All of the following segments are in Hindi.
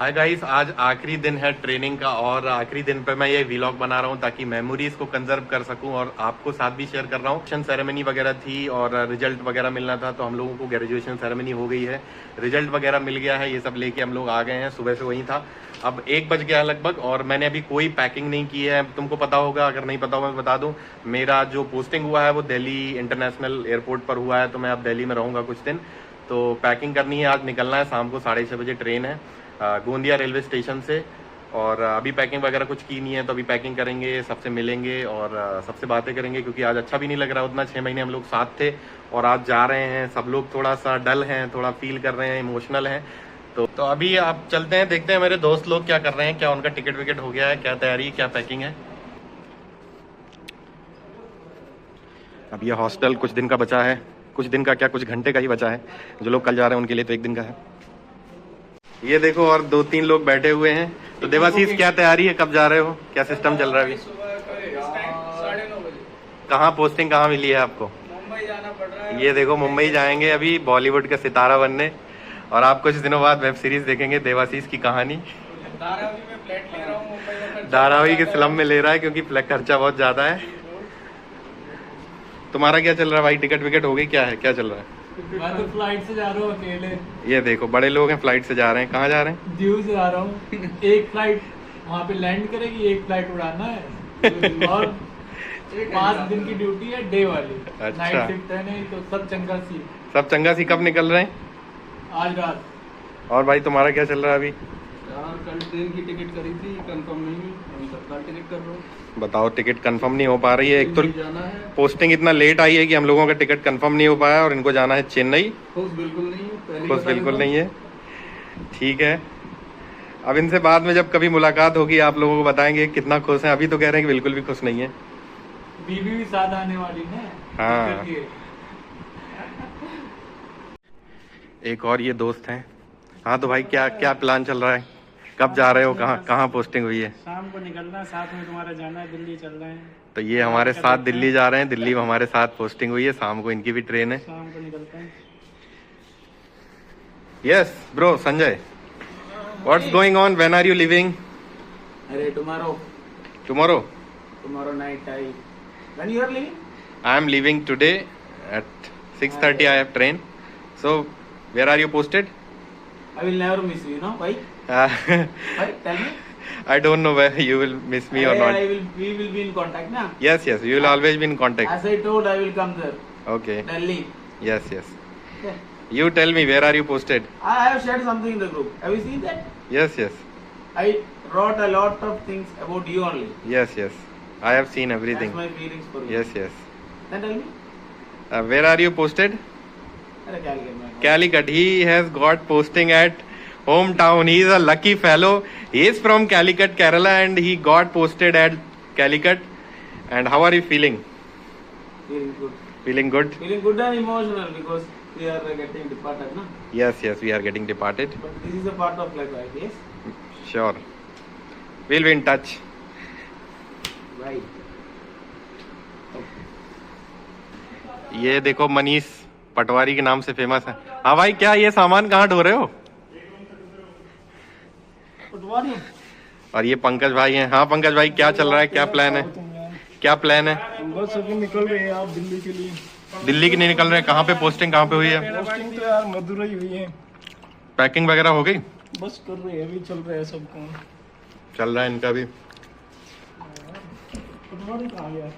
हाय गाइस, आज आखिरी दिन है ट्रेनिंग का और आखिरी दिन पे मैं ये व्लॉग बना रहा हूँ ताकि मेमोरीज को कंजर्व कर सकूं और आपको साथ भी शेयर कर रहा हूँ। ग्रेजुएशन सेरेमनी वगैरह थी और रिजल्ट वगैरह मिलना था, तो हम लोगों को ग्रेजुएशन सेरेमनी हो गई है, रिजल्ट वगैरह मिल गया है, ये सब लेके हम लोग आ गए हैं। सुबह से वही था, अब 1 बज गया लगभग और मैंने अभी कोई पैकिंग नहीं की है। तुमको पता होगा, अगर नहीं पता होगा मैं बता दूं, मेरा जो पोस्टिंग हुआ है वो दिल्ली इंटरनेशनल एयरपोर्ट पर हुआ है, तो मैं अब दिल्ली में रहूँगा कुछ दिन। तो पैकिंग करनी है, आज निकलना है, शाम को 6:30 बजे ट्रेन है गोंदिया रेलवे स्टेशन से। और अभी पैकिंग वगैरह कुछ की नहीं है, तो अभी पैकिंग करेंगे, सबसे मिलेंगे और सबसे बातें करेंगे, क्योंकि आज अच्छा भी नहीं लग रहा उतना। 6 महीने हम लोग साथ थे और आज जा रहे हैं, सब लोग थोड़ा सा डल हैं, थोड़ा फील कर रहे हैं, इमोशनल हैं। तो अभी आप चलते हैं, देखते हैं मेरे दोस्त लोग क्या कर रहे हैं, क्या उनका टिकट विकेट हो गया है, क्या तैयारी, क्या पैकिंग है। अब ये हॉस्टल कुछ दिन का बचा है, कुछ दिन का क्या, कुछ घंटे का ही बचा है। जो लोग कल जा रहे हैं उनके लिए तो 1 दिन का है। ये देखो और 2-3 लोग बैठे हुए हैं। तो देवाशीष, क्या तैयारी है, कब जा रहे हो, क्या सिस्टम चल रहा है अभी? 9:30 बजे। कहाँ पोस्टिंग कहाँ मिली है आपको? मुंबई जाना पड़ रहा है। ये देखो, मुंबई जाएंगे अभी बॉलीवुड का सितारा बनने, और आप कुछ दिनों बाद वेब सीरीज देखेंगे देवाशीष की कहानी। धारावी में फ्लैट ले रहा हूँ मुंबई का खर्चा धारावी के स्लम में ले रहा है क्योंकि खर्चा बहुत ज्यादा है। तुम्हारा क्या चल रहा है भाई, टिकट विकेट हो गई, क्या है, क्या चल रहा है? मैं तो फ्लाइट से जा रहा हूँ अकेले। ये देखो बड़े लोग हैं, फ्लाइट से जा रहे हैं। कहाँ जा रहे हैं? दीव से जा रहा हूँ। एक फ्लाइट वहाँ पे लैंड करेगी, एक फ्लाइट उड़ाना है और 5 दिन की ड्यूटी है, डे वाली। अच्छा। नाइट शिफ्ट है, नहीं तो सब चंगा सी। सब चंगा सी। कब निकल रहे हैं? आज रात। और भाई तुम्हारा क्या चल रहा है अभी? यार कल ट्रेन की टिकट करी थी, कंफर्म नहीं हुई, अभी तत्काल टिकट कर रहा हूँ। बताओ, टिकट कंफर्म नहीं हो पा रही है। एक तो जाना है, पोस्टिंग इतना लेट आई है कि हम लोगों का टिकट कंफर्म नहीं हो पाया और इनको जाना है चेन्नई। खुश बिल्कुल नहीं है, पहले खुश बिल्कुल नहीं है। ठीक है, अब इनसे बाद में जब कभी मुलाकात होगी आप लोगों को बताएंगे कितना खुश हैं। अभी तो कह रहे हैं कि बिल्कुल भी खुश नहीं है। बीबी भी साथ आने वाली है। हाँ। एक और ये दोस्त हैं। हाँ तो भाई, क्या क्या प्लान चल रहा है, कब जा रहे हो, कहाँ कहाँ पोस्टिंग हुई है? शाम को निकलना है, साथ में तुम्हारा जाना है, दिल्ली चल रहे हैं। तो ये हमारे साथ दिल्ली जा रहे हैं, दिल्ली में हमारे साथ पोस्टिंग हुई है, शाम को इनकी भी ट्रेन है। शाम को निकलते हैं। Yes bro, Sanjay, what's going on, when are you living? अरे tomorrow night I. When you are living? I am living today at 6:30 I have train. So where are you posted? I will never miss you, no? Why? Why? Tell me. I don't know whether you will miss me or not. We will be in contact, na? Yes, you will always be in contact. As I told, I will come there. Okay. Delhi. Yes. Okay. You tell me, where are you posted? I have shared something in the group. Have you seen that? Yes. I wrote a lot of things about you only. Yes. I have seen everything. That's my feelings for you. Yes. Then tell me. Where are you posted? Calicut. He has got posting at hometown. He is a lucky fellow. He is from Calicut, Kerala, and he got posted at Calicut. And how are you feeling? Feeling good. Feeling good? Feeling good and emotional because we are getting departed, na? Yes, we are getting departed. But this is a part of life, right? Yes? Sure. We'll be in touch. Bye. ये देखो, मनीष पटवारी के नाम से फेमस है। हाँ भाई, क्या ये सामान कहाँ ढो रहे हो? पटवारी। और ये पंकज भाई हैं। हाँ पंकज भाई, क्या चल रहा है, क्या प्लान है, क्या प्लान है? बस अभी निकल रहे हैं आप दिल्ली के लिए। दिल्ली की नहीं निकल रहे? कहाँ पे पोस्टिंग, कहाँ पे हुई है? पोस्टिंग तो यार मदुरई हुई है। पैकिंग वगैरह हो गई? बस कर रहे हैं, अभी चल रहा है सब काम। चल रहा है इनका भी। पटवारी कहाँ गया?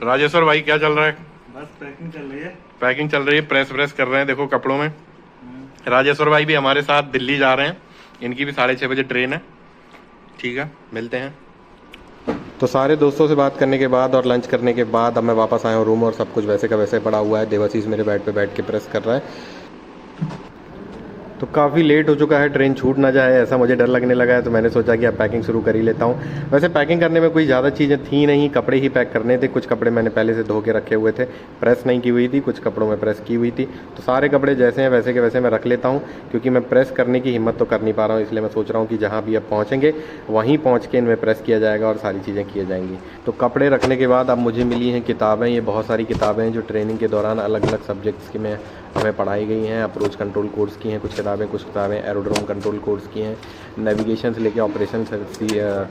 राजेश्वर भाई, क्या चल रहा है? बस पैकिंग चल रही है। पैकिंग चल रही है, प्रेस कर रहे हैं, देखो कपड़ों में। राजेश्वर भाई भी हमारे साथ दिल्ली जा रहे हैं, इनकी भी 6:30 बजे ट्रेन है। ठीक है, मिलते हैं। तो सारे दोस्तों से बात करने के बाद और लंच करने के बाद अब मैं वापस आया हूँ रूम, और सब कुछ वैसे का वैसे पड़ा हुआ है। देवाशीष मेरे बेड पे बैठ के प्रेस कर रहा है। तो काफ़ी लेट हो चुका है, ट्रेन छूट ना जाए ऐसा मुझे डर लगने लगा है, तो मैंने सोचा कि अब पैकिंग शुरू कर ही लेता हूँ। वैसे पैकिंग करने में कोई ज़्यादा चीज़ें थी नहीं, कपड़े ही पैक करने थे। कुछ कपड़े मैंने पहले से धो के रखे हुए थे, प्रेस नहीं की हुई थी, कुछ कपड़ों में प्रेस की हुई थी। तो सारे कपड़े जैसे हैं वैसे के वैसे मैं रख लेता हूँ, क्योंकि मैं प्रेस करने की हिम्मत तो कर नहीं पा रहा हूँ। इसलिए मैं सोच रहा हूँ कि जहाँ भी अब पहुँचेंगे वहीं पहुँच के इनमें प्रेस किया जाएगा और सारी चीज़ें की जाएंगी। तो कपड़े रखने के बाद अब मुझे मिली हैं किताबें। ये बहुत सारी किताबें हैं जो ट्रेनिंग के दौरान अलग अलग सब्जेक्ट्स की मैं हमें पढ़ाई गई हैं। अप्रोच कंट्रोल कोर्स की हैं कुछ किताबें एरोड्रोम कंट्रोल कोर्स की हैं, नेविगेशन से लेके ऑपरेशन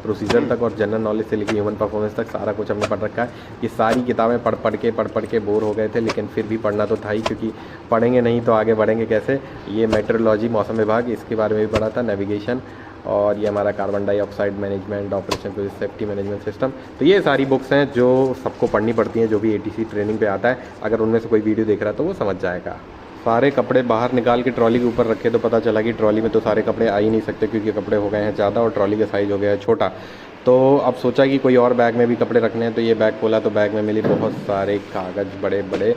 प्रोसीजर तक और जनरल नॉलेज से लेके ह्यूमन परफॉर्मेंस तक सारा कुछ हमने पढ़ रखा है। ये सारी किताबें पढ़ के बोर हो गए थे, लेकिन फिर भी पढ़ना तो था ही, क्योंकि पढ़ेंगे नहीं तो आगे बढ़ेंगे कैसे। ये मेट्रोलॉजी मौसम विभाग, इसके बारे में भी पढ़ा था, नेविगेशन, और ये हमारा carbon dioxide management, operation safety management system. तो ये सारी बुक्स हैं जो सबको पढ़नी पड़ती हैं, जो भी ATC ट्रेनिंग पे आता है। अगर उनमें से कोई वीडियो देख रहा है तो वो समझ जाएगा। सारे कपड़े बाहर निकाल के ट्रॉली के ऊपर रखे तो पता चला कि ट्रॉली में तो सारे कपड़े आ ही नहीं सकते, क्योंकि कपड़े हो गए हैं ज़्यादा और ट्रॉली का साइज़ हो गया है छोटा। तो अब सोचा कि कोई और बैग में भी कपड़े रखने हैं, तो ये बैग खोला तो बैग में मिली बहुत सारे कागज़ बड़े बड़े।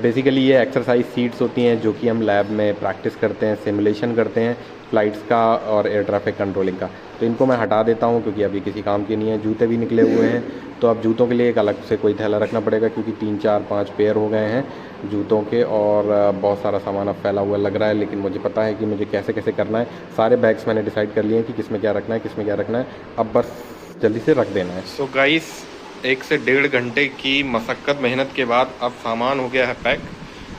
बेसिकली ये एक्सरसाइज सीट्स होती हैं जो कि हम लैब में प्रैक्टिस करते हैं, सिमुलेशन करते हैं फ़्लाइट्स का और एयर ट्रैफिक कंट्रोलिंग का। तो इनको मैं हटा देता हूँ क्योंकि अभी किसी काम के नहीं है। जूते भी निकले हुए हैं, तो अब जूतों के लिए एक अलग से कोई थैला रखना पड़ेगा, क्योंकि 3 4 5 पेयर हो गए हैं जूतों के, और बहुत सारा सामान अब फैला हुआ लग रहा है। लेकिन मुझे पता है कि मुझे कैसे कैसे करना है। सारे बैग्स मैंने डिसाइड कर लिए हैं कि किस में क्या रखना है, किस में क्या रखना है। अब बस जल्दी से रख देना है। सो गाइस, 1 से 1.5 घंटे की मशक्क़त मेहनत के बाद अब सामान हो गया है पैक।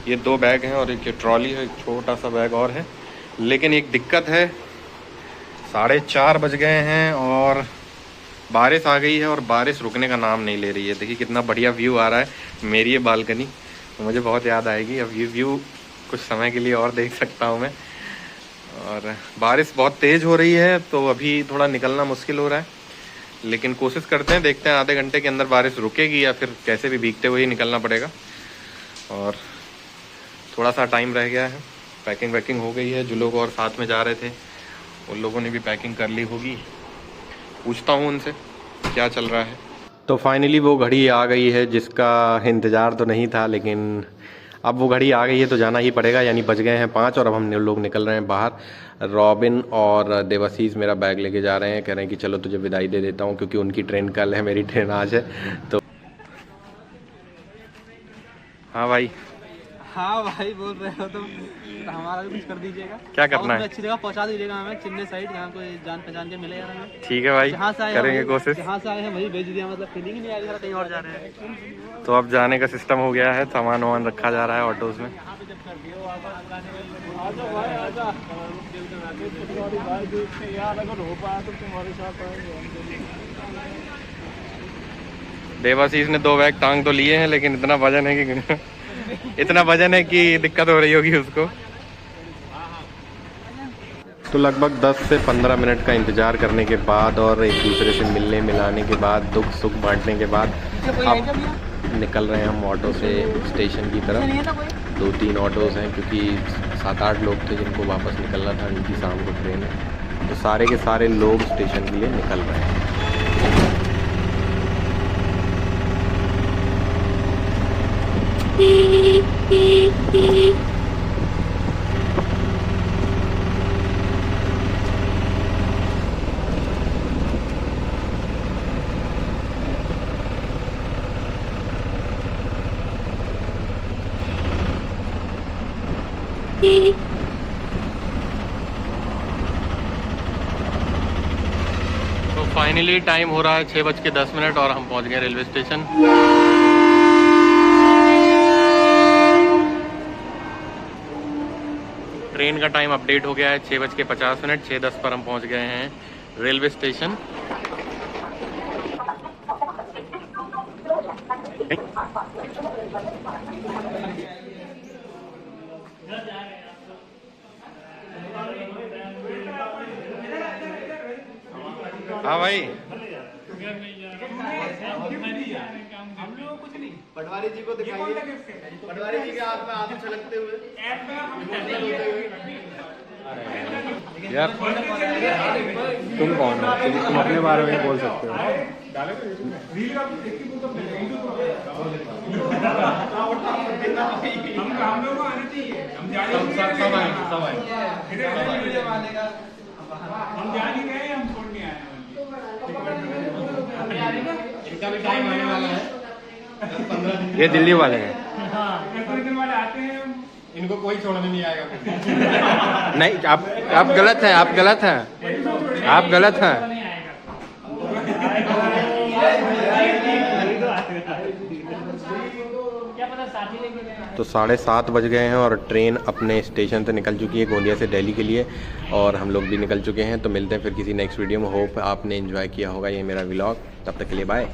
ये 2 बैग हैं और एक ये ट्रॉली है, एक छोटा सा बैग और है। लेकिन एक दिक्कत है, 4:30 बज गए हैं और बारिश आ गई है, और बारिश रुकने का नाम नहीं ले रही है। देखिए कितना बढ़िया व्यू आ रहा है मेरी ये बालकनी, तो मुझे बहुत याद आएगी। अब ये व्यू कुछ समय के लिए और देख सकता हूँ मैं। और बारिश बहुत तेज़ हो रही है, तो अभी थोड़ा निकलना मुश्किल हो रहा है, लेकिन कोशिश करते हैं, देखते हैं आधे घंटे के अंदर बारिश रुकेगी या फिर कैसे भी भीगते हुए ही निकलना पड़ेगा। और थोड़ा सा टाइम रह गया है, पैकिंग वैकिंग हो गई है। जो लोग और साथ में जा रहे थे उन लोगों ने भी पैकिंग कर ली होगी। पूछता हूँ उनसे क्या चल रहा है। तो फाइनली वो घड़ी आ गई है जिसका इंतज़ार तो नहीं था, लेकिन अब वो घड़ी आ गई है तो जाना ही पड़ेगा। यानी बज गए हैं 5 और अब हम लोग निकल रहे हैं बाहर। रॉबिन और देवाशीष मेरा बैग लेके जा रहे हैं, कह रहे हैं कि चलो तुझे विदाई दे देता हूँ, क्योंकि उनकी ट्रेन कल है, मेरी ट्रेन आज है। तो हाँ भाई, हाँ भाई बोल रहे हो तुम, तो हमारा भी कुछ कर दीजिएगा। क्या करना है? अच्छी जगह पहुंचा दीजिएगा हमें, चेन्नई साइड, जहाँ कोई जान पहचान के मिले यार हमें। ठीक है भाई, जहाँ से आए करेंगे कोशिश। जहाँ से आए हैं वही भेज दिया, मतलब फीलिंग ही नहीं आ रही कहीं और जा रहे हैं। तो अब जाने का सिस्टम हो गया है, सामान वामान रखा जा रहा है ऑटोज में। देवाशीष ने 2 बैग टांग तो लिए हैं, लेकिन इतना वजन है कि इतना वजन है कि दिक्कत हो रही होगी उसको। तो लगभग 10 से 15 मिनट का इंतज़ार करने के बाद और एक दूसरे से मिलने मिलाने के बाद, दुख सुख बांटने के बाद अब निकल रहे हैं हम ऑटो से स्टेशन की तरफ। 2-3 ऑटोज़ हैं, क्योंकि 7-8 लोग थे जिनको वापस निकलना था, उनकी शाम को ट्रेन है। तो सारे के सारे लोग स्टेशन के लिए निकल रहे हैं। तो फाइनली टाइम हो रहा है 6:10 और हम पहुंच गए रेलवे स्टेशन। ट्रेन का टाइम अपडेट हो गया है 6:50, 6:10 पर हम पहुंच गए हैं रेलवे स्टेशन। हाँ भाई, पटवारी जी को दिखाइए, पटवारी जी के हाथ में हाथ छलकते हुए। यार तुम कौन हो? तुम अपने बारे में बोल सकते हो। हम जा नहीं रहे, हम छोड़ के आए हैं। इनका भी टाइम आने वाला है। ये दिल्ली वाले हैं। हाँ, वाले आते हैं, इनको कोई छोड़ने नहीं आएगा। नहीं, आप गलत हैं, आप गलत हैं, आप गलत हैं। तो तो 7:30 बज गए हैं और ट्रेन अपने स्टेशन से निकल चुकी है गोंदिया से दिल्ली के लिए, और हम लोग भी निकल चुके हैं। तो मिलते हैं फिर किसी नेक्स्ट वीडियो में। होप आपने एंजॉय किया होगा ये मेरा व्लॉग। तब तक के लिए बाय।